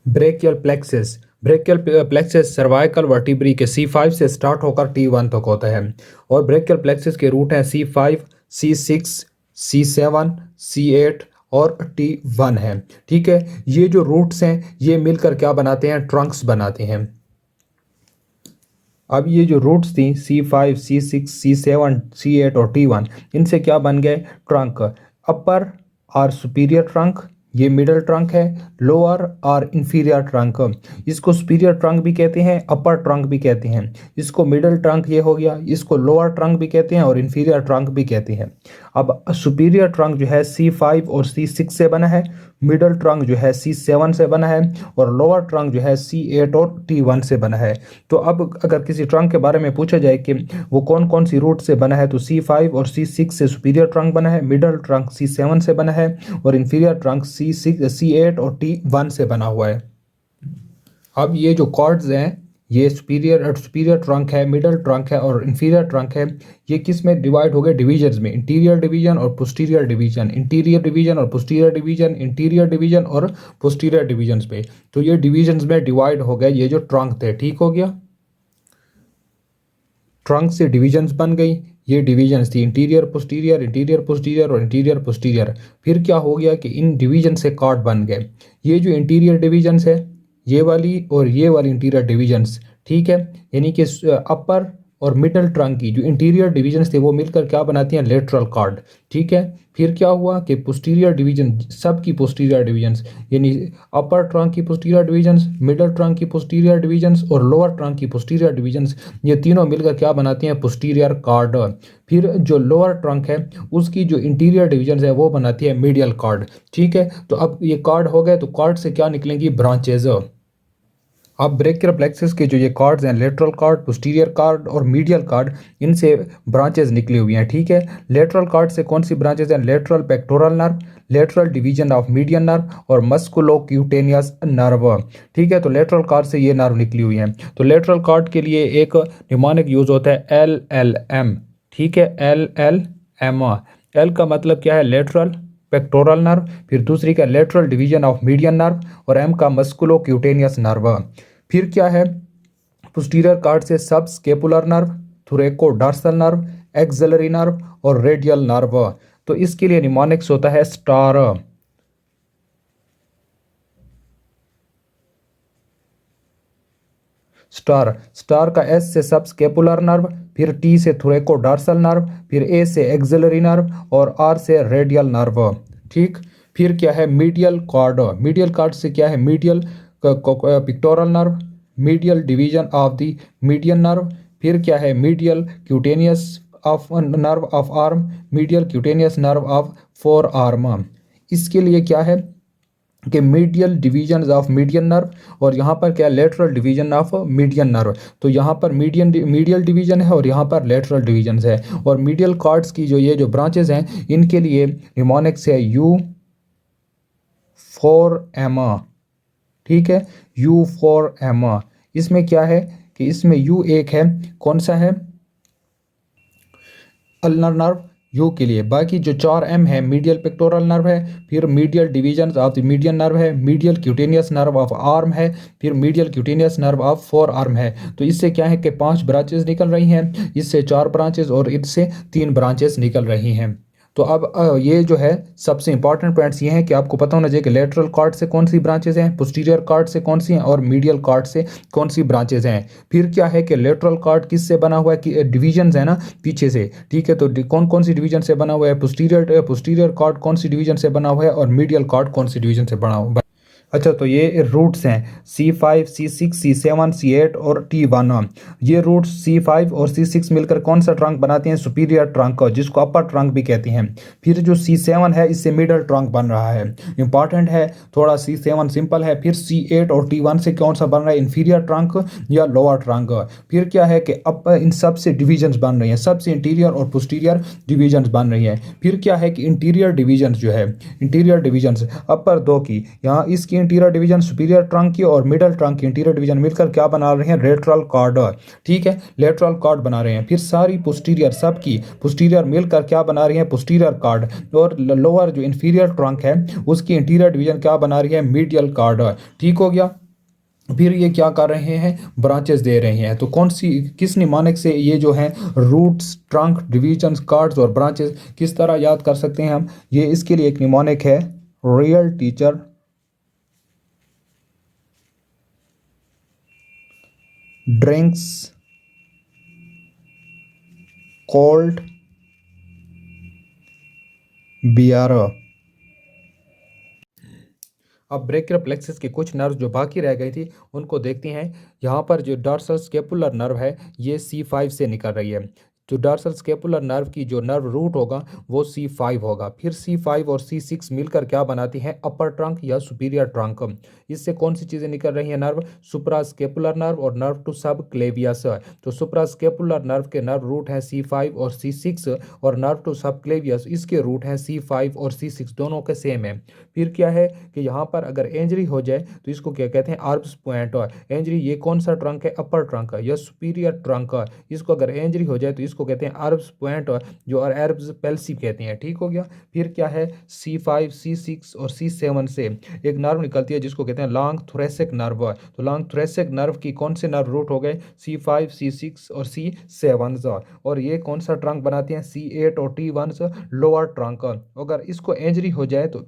Brachial plexus. Brachial plexus cervical vertebrae के C5 से start होकर T1 तक होता है और ब्रेकियल प्लेक्सस के रूट हैं C5, C6, C7, C8 और T1 है। ठीक है, ये जो रूट्स हैं ये मिलकर क्या बनाते हैं, ट्रंक्स बनाते हैं। अब ये जो रूट्स थी C5, C6, C7, C8 और T1, इनसे क्या बन गए, ट्रंक। अपर और सुपीरियर ट्रंक, ये मिडल ट्रंक है। लोअर और इंफीरियर ट्रंक, इसको सुपीरियर ट्रंक भी कहते हैं, अपर ट्रंक भी कहते हैं। इसको मिडल ट्रंक ये हो गया, इसको लोअर ट्रंक भी कहते हैं और इंफीरियर ट्रंक भी कहते हैं। अब सुपीरियर ट्रंक जो है C5 और C6 से बना है, मिडल ट्रंक जो है C7 से बना है और लोअर ट्रंक जो है C8 और T1 से बना है। तो अब अगर किसी ट्रंक के बारे में पूछा जाए कि वो कौन कौन सी रूट से बना है, तो C5 और C6 से सुपीरियर ट्रंक बना है, मिडल ट्रंक C7 से बना है और इंफीरियर ट्रंक C8 और T1 से बना हुआ है। अब ये जो कॉर्ड्स हैं, ये सुपीरियर ट्रंक है, मिडल ट्रंक है और इंफीरियर ट्रंक है। ये किस में डिवाइड हो गए, डिवीजन्स में, इंटीरियर डिवीजन और पोस्टीरियर डिवीजन, इंटीरियर डिवीजन और पोस्टीरियर डिवीजन, इंटीरियर डिवीजन और पोस्टीरियर डिवीजन्स पे। तो ये डिवीजन्स में डिवाइड हो गए ये जो ट्रंक थे। ठीक हो गया, ट्रंक से डिवीजन्स बन गई, ये डिवीजन्स थी इंटीरियर पोस्टीरियर और इंटीरियर पोस्टीरियर। फिर क्या हो गया कि इन डिवीजन से कॉर्ड बन गए। ये जो इंटीरियर डिवीजन्स है, ये वाली और ये वाली इंटीरियर डिवीजन्स, ठीक है, यानी कि अपर और मिडल ट्रंक की जो इंटीरियर डिवीजन्स थे वो मिलकर क्या बनाती हैं, लेटरल कॉर्ड। ठीक है, फिर क्या हुआ कि पोस्टीरियर डिवीजन, सब की पोस्टीरियर डिवीजन्स, यानी अपर ट्रंक की पोस्टीरियर डिवीजन्स, मिडल ट्रंक की पोस्टीरियर डिवीजन्स और लोअर ट्रंक की पोस्टीरियर डिवीजन्स, ये तीनों मिलकर क्या बनाती हैं, पोस्टीरियर कॉर्ड। फिर जो लोअर ट्रंक है उसकी जो इंटीरियर डिवीजन्स है वो बनाती है मीडियल कॉर्ड। ठीक है, तो अब ये कॉर्ड हो गए, तो कॉर्ड से क्या निकलेंगी, ब्रांचेज। अब ब्रेकियल प्लेक्सस के जो ये कॉर्ड्स हैं, लेटरल कॉर्ड, पोस्टीरियर कॉर्ड और मीडियल कॉर्ड, इनसे ब्रांचेज निकली हुई हैं। ठीक है, लेटरल कॉर्ड से कौन सी ब्रांचेज हैं, lateral pectoral nerve, lateral division of median nerve और मस्कुलोक्यूटेनियस नर्व। ठीक है, तो लेटरल कॉर्ड से ये नर्व निकली हुई हैं। तो लेटरल कॉर्ड के लिए एक निमोनिक यूज होता है LLM। ठीक है, LLM, एल का मतलब क्या है, लेटरल पेक्टोरल नर्व, फिर दूसरी का lateral division of median nerve और एम का मस्कुलोक्यूटेनियस नर्व। फिर क्या है, पोस्टीरियर कॉर्ड से सब scapular nerve, थोरैको dorsal nerve, axillary nerve और रेडियल नर्व। तो इसके लिए निमोनिक्स होता है स्टार। स्टार का एस से सब स्केपुलर नर्व, फिर टी से थोरैको डॉर्सल नर्व, फिर ए से एक्सिलरी नर्व और आर से रेडियल नर्व। ठीक, फिर क्या है, मीडियल कॉर्ड। मीडियल कॉर्ड से क्या है, medial pectoral nerve, medial division of the median nerve, फिर क्या है, medial cutaneous of nerve of arm, medial cutaneous nerve of four arm. इसके लिए क्या है कि medial division of median nerve और यहाँ पर क्या, lateral division of median nerve. तो यहाँ पर मीडियल डिवीजन है और यहाँ पर लेटरल डिवीजन है। और मीडियल कॉर्ड्स की जो ये जो ब्रांचेज हैं, इनके लिए निमोनिक्स है U4M। ठीक है, U4M। इसमें क्या है कि इसमें U एक है, कौन सा है, अल्नर नर्व, यू के लिए। बाकी जो 4M है, मीडियल पेक्टोरल नर्व है, फिर medial division of the median nerve है, medial cutaneous nerve of arm है, फिर medial cutaneous nerve of forearm है। तो इससे क्या है कि 5 ब्रांचेस निकल रही हैं, इससे 4 ब्रांचेस और इससे 3 ब्रांचेस निकल रही हैं। तो अब ये जो है सबसे इंपॉर्टेंट पॉइंट्स ये हैं कि आपको पता होना चाहिए कि लेटरल कॉर्ड से कौन सी ब्रांचेज हैं, पोस्टीरियर कॉर्ड से कौन सी हैं और मीडियल कॉर्ड से कौन सी ब्रांचेज हैं। फिर क्या है कि लेटरल कॉर्ड किस से बना हुआ है, कि डिवीजन्स है ना पीछे से। ठीक है, तो कौन कौन सी डिवीजन से बना हुआ है, पोस्टीरियर कॉर्ड कौन सी डिवीजन से बना हुआ है और मीडियल कॉर्ड कौन सी डिवीजन से बना हुआ है। अच्छा, तो ये रूट्स हैं C5, C6, C7, C8 और T1। ये रूट्स C5 और C6 मिलकर कौन सा ट्रंक बनाते हैं, सुपीरियर ट्रंक, जिसको अपर ट्रंक भी कहते हैं। फिर जो C7 है, इससे मिडल ट्रंक बन रहा है, इंपॉर्टेंट है थोड़ा। C7 सिंपल है। फिर C8 और T1 से कौन सा बन रहा है, इंफीरियर ट्रंक या लोअर ट्रंक। फिर क्या है कि अब इन सब से डिवीजन्स बन रही हैं, सबसे इंटीरियर और पोस्टीरियर डिवीजन्स बन रही हैं। फिर क्या है कि इंटीरियर डिवीजन्स जो है, इंटीरियर डिवीजन्स अपर 2 की, यहाँ इसकी इंटीरियर डिवीजन सुपीरियर ट्रंक की और मिडल ट्रंक की इंटीरियर डिवीजन मिलकर क्या बना रहे हैं, लेटरल कॉर्ड। ठीक है, लेटरल कॉर्ड बना रहे हैं। फिर सारी पोस्टीरियर सबकी पोस्टीरियर मिलकर क्या बना रही है, पोस्टीरियर कॉर्ड। और लोअर जो इंफीरियर ट्रंक है उसकी इंटीरियर डिवीजन क्या बना रही है, मीडियल कॉर्ड। ठीक हो गया। फिर ये क्या कर रहे हैं, ब्रांचेस दे रहे हैं। तो कौन सी किस निमानक से ये जो है रूट्स, ट्रंक, डिवीजन, कार्ड्स और ब्रांचेस किस तरह याद कर सकते हैं हम, ये इसके लिए एक निमानक है real teacher drinks cold beer. अब ब्रेकियल प्लेक्सस के कुछ नर्व जो बाकी रह गई थी उनको देखते हैं। यहाँ पर जो डॉर्सल स्केपुलर नर्व है ये C5 से निकल रही है। जो डॉर्सल स्केपुलर नर्व की जो नर्व रूट होगा वो C5 होगा। फिर C5 और C6 मिलकर क्या बनाती हैं, अपर ट्रंक या सुपीरियर ट्रंक। इससे कौन सी चीज़ें निकल रही हैं, नर्व, सुप्रा स्केपुलर नर्व और नर्व टू सब क्लेवियस। तो सुप्रा स्केपुलर नर्व के नर्व रूट है C5 और C6 और नर्व टू सब क्लेवियस इसके रूट हैं C5 और C6 दोनों के सेम है। फिर क्या है कि यहाँ पर अगर इंजरी हो जाए तो इसको क्या कहते हैं, आर्ब्स पॉइंट। इंजरी, ये कौन सा ट्रंक है, अपर ट्रंक या सुपीरियर ट्रंक। इसको अगर इंजरी हो जाए तो इसको कहते हैं आर्ब्स पॉइंट जो आर्ब्स पेल्सी कहते हैं। ठीक हो गया। फिर क्या है, C5, C6 और C7 से एक नर्व निकलती है जिसको कहते हैं लॉन्ग थोरेसिक नर्व। तो लॉन्ग थोरेसिक नर्व की कौन से नर्व रूट हो गए, C5, C6 और C7। और ये कौन सा ट्रंक बनाते हैं, C8 और T1 लोअर ट्रंक। अगर इसको इंजरी हो जाए तो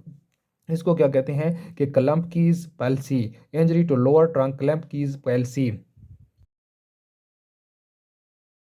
इसको क्या कहते हैं कि Klumpke's palsy. Injury to lower trunk, Klumpke's palsy.